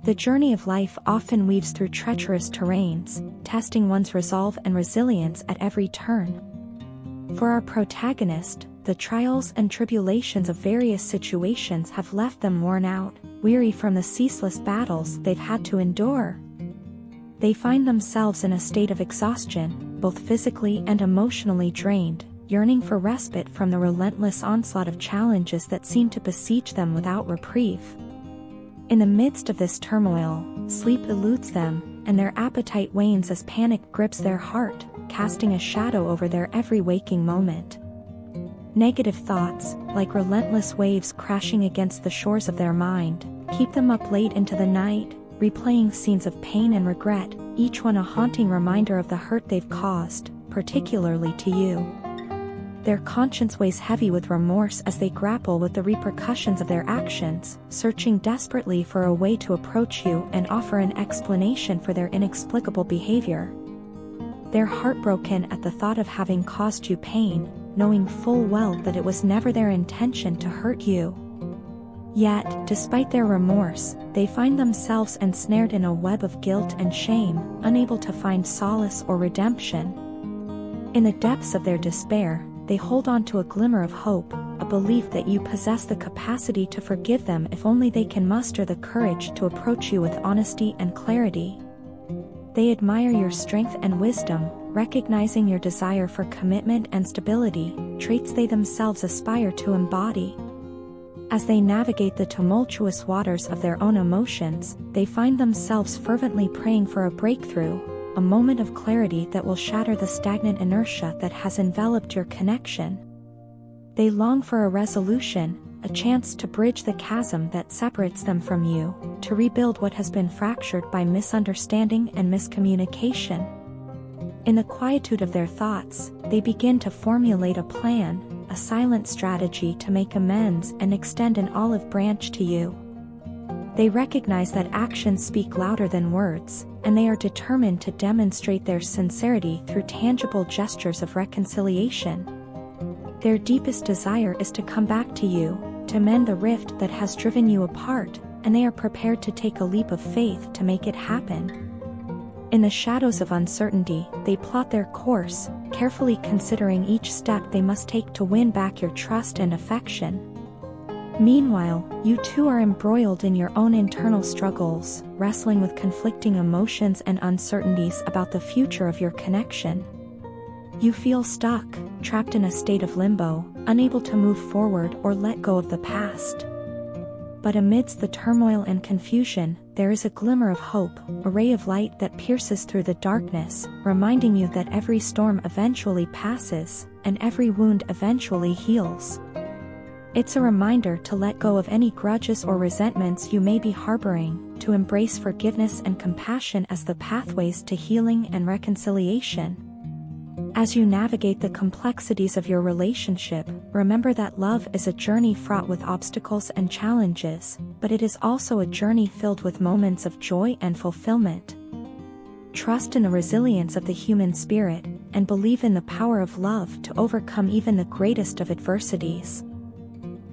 The journey of life often weaves through treacherous terrains, testing one's resolve and resilience at every turn. For our protagonist, the trials and tribulations of various situations have left them worn out, weary from the ceaseless battles they've had to endure. They find themselves in a state of exhaustion, both physically and emotionally drained, yearning for respite from the relentless onslaught of challenges that seem to besiege them without reprieve. In the midst of this turmoil, sleep eludes them, and their appetite wanes as panic grips their heart, casting a shadow over their every waking moment. Negative thoughts, like relentless waves crashing against the shores of their mind, keep them up late into the night, replaying scenes of pain and regret, each one a haunting reminder of the hurt they've caused, particularly to you. Their conscience weighs heavy with remorse as they grapple with the repercussions of their actions, searching desperately for a way to approach you and offer an explanation for their inexplicable behavior. They're heartbroken at the thought of having caused you pain, knowing full well that it was never their intention to hurt you. Yet, despite their remorse, they find themselves ensnared in a web of guilt and shame, unable to find solace or redemption. In the depths of their despair, they hold on to a glimmer of hope, a belief that you possess the capacity to forgive them if only they can muster the courage to approach you with honesty and clarity. They admire your strength and wisdom, recognizing your desire for commitment and stability, traits they themselves aspire to embody. As they navigate the tumultuous waters of their own emotions, they find themselves fervently praying for a breakthrough, a moment of clarity that will shatter the stagnant inertia that has enveloped your connection. They long for a resolution, a chance to bridge the chasm that separates them from you, to rebuild what has been fractured by misunderstanding and miscommunication. In the quietude of their thoughts, they begin to formulate a plan, a silent strategy to make amends and extend an olive branch to you. They recognize that actions speak louder than words, and they are determined to demonstrate their sincerity through tangible gestures of reconciliation. Their deepest desire is to come back to you, to mend the rift that has driven you apart, and they are prepared to take a leap of faith to make it happen. In the shadows of uncertainty, they plot their course, carefully considering each step they must take to win back your trust and affection. Meanwhile, you two are embroiled in your own internal struggles, wrestling with conflicting emotions and uncertainties about the future of your connection. You feel stuck, trapped in a state of limbo, unable to move forward or let go of the past. But amidst the turmoil and confusion, there is a glimmer of hope, a ray of light that pierces through the darkness, reminding you that every storm eventually passes, and every wound eventually heals. It's a reminder to let go of any grudges or resentments you may be harboring, to embrace forgiveness and compassion as the pathways to healing and reconciliation. As you navigate the complexities of your relationship, remember that love is a journey fraught with obstacles and challenges, but it is also a journey filled with moments of joy and fulfillment. Trust in the resilience of the human spirit, and believe in the power of love to overcome even the greatest of adversities.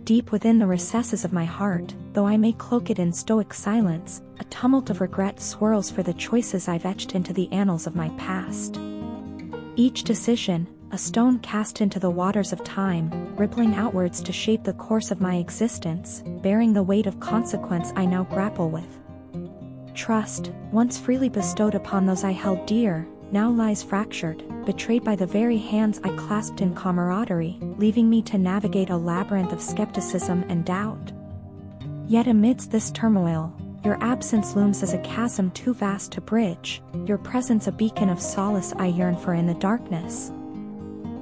Deep within the recesses of my heart, though I may cloak it in stoic silence, a tumult of regret swirls for the choices I've etched into the annals of my past. Each decision, a stone cast into the waters of time, rippling outwards to shape the course of my existence, bearing the weight of consequence I now grapple with. Trust, once freely bestowed upon those I held dear, now lies fractured, betrayed by the very hands I clasped in camaraderie, leaving me to navigate a labyrinth of skepticism and doubt. Yet amidst this turmoil, your absence looms as a chasm too vast to bridge, your presence a beacon of solace I yearn for in the darkness.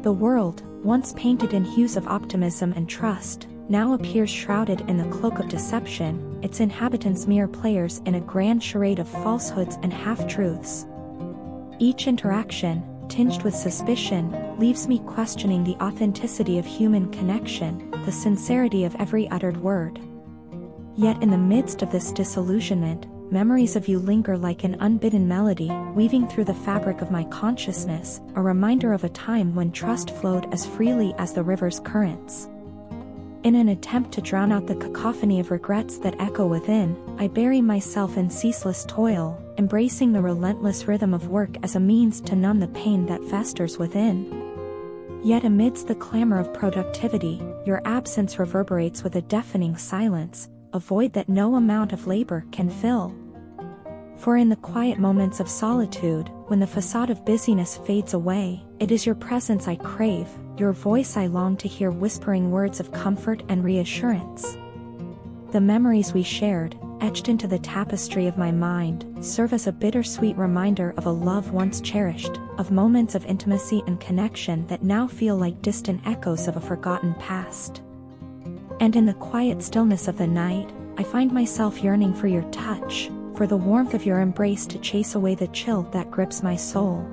The world, once painted in hues of optimism and trust, now appears shrouded in the cloak of deception, its inhabitants mere players in a grand charade of falsehoods and half-truths. Each interaction, tinged with suspicion, leaves me questioning the authenticity of human connection, the sincerity of every uttered word. Yet in the midst of this disillusionment, memories of you linger like an unbidden melody, weaving through the fabric of my consciousness, a reminder of a time when trust flowed as freely as the river's currents. In an attempt to drown out the cacophony of regrets that echo within, I bury myself in ceaseless toil, embracing the relentless rhythm of work as a means to numb the pain that festers within. Yet amidst the clamor of productivity, your absence reverberates with a deafening silence, a void that no amount of labor can fill. For in the quiet moments of solitude, when the facade of busyness fades away, it is your presence I crave, your voice I long to hear whispering words of comfort and reassurance. The memories we shared, etched into the tapestry of my mind, serve as a bittersweet reminder of a love once cherished, of moments of intimacy and connection that now feel like distant echoes of a forgotten past. And in the quiet stillness of the night, I find myself yearning for your touch, for the warmth of your embrace to chase away the chill that grips my soul.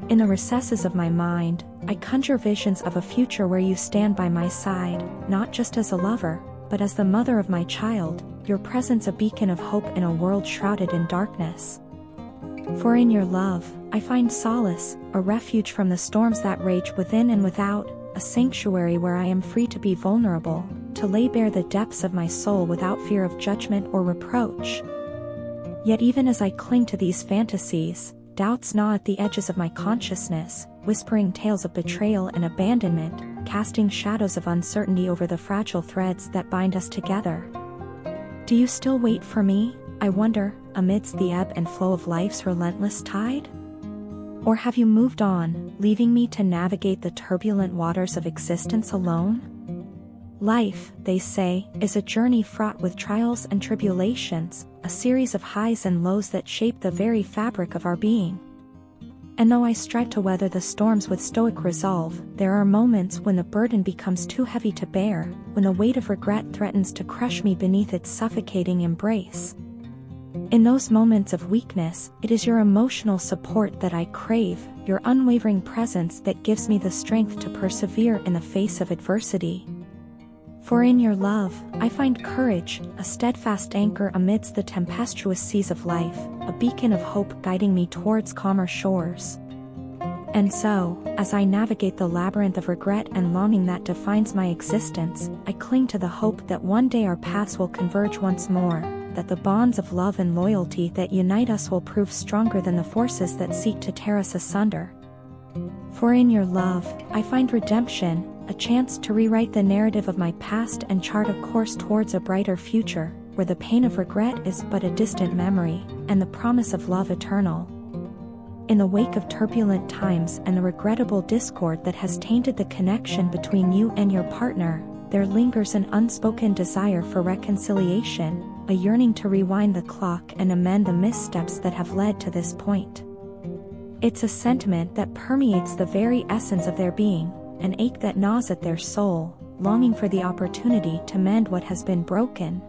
In the recesses of my mind, I conjure visions of a future where you stand by my side, not just as a lover, but as the mother of my child, your presence a beacon of hope in a world shrouded in darkness. For in your love, I find solace, a refuge from the storms that rage within and without, a sanctuary where I am free to be vulnerable, to lay bare the depths of my soul without fear of judgment or reproach. Yet even as I cling to these fantasies, doubts gnaw at the edges of my consciousness, whispering tales of betrayal and abandonment, casting shadows of uncertainty over the fragile threads that bind us together. Do you still wait for me, I wonder, amidst the ebb and flow of life's relentless tide? Or have you moved on, leaving me to navigate the turbulent waters of existence alone? Life, they say, is a journey fraught with trials and tribulations, a series of highs and lows that shape the very fabric of our being. And though I strive to weather the storms with stoic resolve, there are moments when the burden becomes too heavy to bear, when the weight of regret threatens to crush me beneath its suffocating embrace. In those moments of weakness, it is your emotional support that I crave, your unwavering presence that gives me the strength to persevere in the face of adversity. For in your love, I find courage, a steadfast anchor amidst the tempestuous seas of life, a beacon of hope guiding me towards calmer shores. And so, as I navigate the labyrinth of regret and longing that defines my existence, I cling to the hope that one day our paths will converge once more, that the bonds of love and loyalty that unite us will prove stronger than the forces that seek to tear us asunder. For in your love, I find redemption, a chance to rewrite the narrative of my past and chart a course towards a brighter future, where the pain of regret is but a distant memory, and the promise of love eternal. In the wake of turbulent times and the regrettable discord that has tainted the connection between you and your partner, there lingers an unspoken desire for reconciliation, a yearning to rewind the clock and amend the missteps that have led to this point. It's a sentiment that permeates the very essence of their being, an ache that gnaws at their soul, longing for the opportunity to mend what has been broken.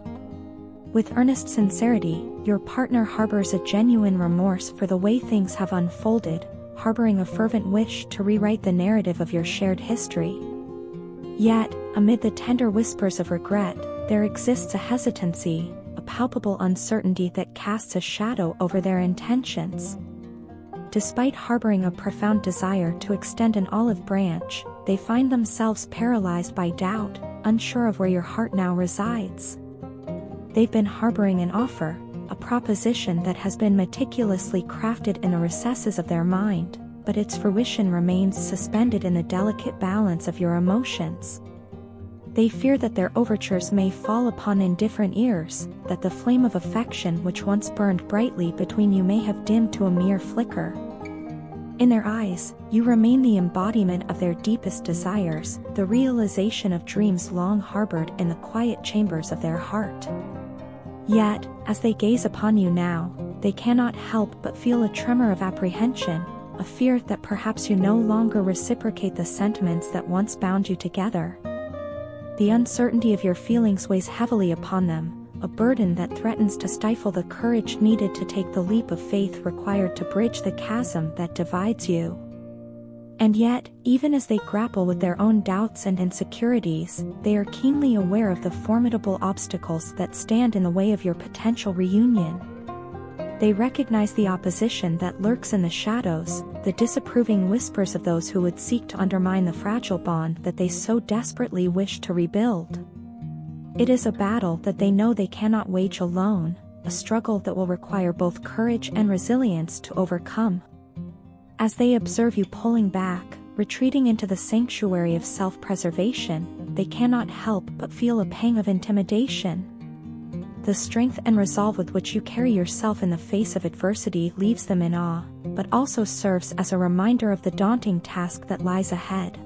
With earnest sincerity, your partner harbors a genuine remorse for the way things have unfolded, harboring a fervent wish to rewrite the narrative of your shared history. Yet, amid the tender whispers of regret, there exists a hesitancy, a palpable uncertainty that casts a shadow over their intentions. Despite harboring a profound desire to extend an olive branch, they find themselves paralyzed by doubt, unsure of where your heart now resides. They've been harboring an offer, a proposition that has been meticulously crafted in the recesses of their mind, but its fruition remains suspended in the delicate balance of your emotions. They fear that their overtures may fall upon indifferent ears, that the flame of affection which once burned brightly between you may have dimmed to a mere flicker. In their eyes, you remain the embodiment of their deepest desires, the realization of dreams long harbored in the quiet chambers of their heart. Yet, as they gaze upon you now, they cannot help but feel a tremor of apprehension, a fear that perhaps you no longer reciprocate the sentiments that once bound you together. The uncertainty of your feelings weighs heavily upon them, a burden that threatens to stifle the courage needed to take the leap of faith required to bridge the chasm that divides you. And yet, even as they grapple with their own doubts and insecurities, they are keenly aware of the formidable obstacles that stand in the way of your potential reunion. They recognize the opposition that lurks in the shadows, the disapproving whispers of those who would seek to undermine the fragile bond that they so desperately wish to rebuild. It is a battle that they know they cannot wage alone, a struggle that will require both courage and resilience to overcome. As they observe you pulling back, retreating into the sanctuary of self-preservation, they cannot help but feel a pang of intimidation. The strength and resolve with which you carry yourself in the face of adversity leaves them in awe, but also serves as a reminder of the daunting task that lies ahead.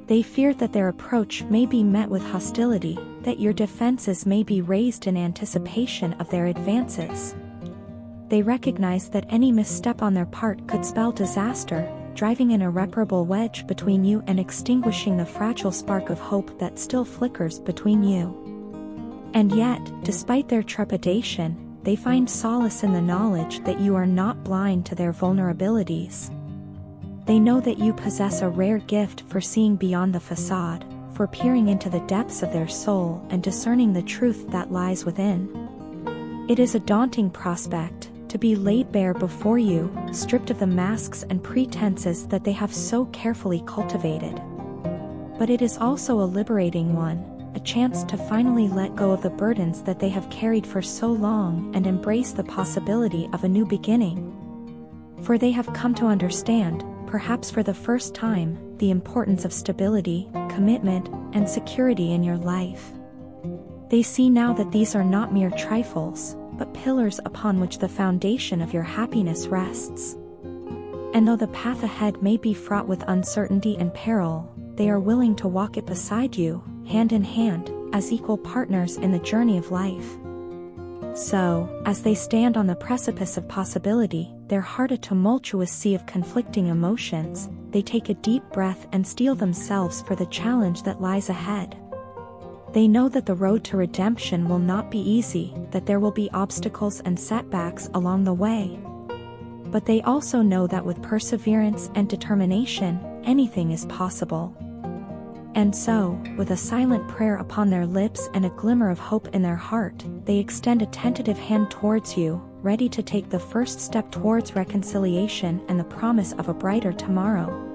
They fear that their approach may be met with hostility, that your defenses may be raised in anticipation of their advances. They recognize that any misstep on their part could spell disaster, driving an irreparable wedge between you and extinguishing the fragile spark of hope that still flickers between you. And yet, despite their trepidation, they find solace in the knowledge that you are not blind to their vulnerabilities. They know that you possess a rare gift for seeing beyond the facade, for peering into the depths of their soul and discerning the truth that lies within. It is a daunting prospect, to be laid bare before you, stripped of the masks and pretenses that they have so carefully cultivated. But it is also a liberating one, a chance to finally let go of the burdens that they have carried for so long and embrace the possibility of a new beginning. For they have come to understand, perhaps for the first time, the importance of stability, commitment, and security in your life. They see now that these are not mere trifles, but pillars upon which the foundation of your happiness rests. And though the path ahead may be fraught with uncertainty and peril, they are willing to walk it beside you, hand in hand, as equal partners in the journey of life. So, as they stand on the precipice of possibility, their heart a tumultuous sea of conflicting emotions, they take a deep breath and steel themselves for the challenge that lies ahead. They know that the road to redemption will not be easy, that there will be obstacles and setbacks along the way. But they also know that with perseverance and determination, anything is possible. And so, with a silent prayer upon their lips and a glimmer of hope in their heart, they extend a tentative hand towards you, ready to take the first step towards reconciliation and the promise of a brighter tomorrow.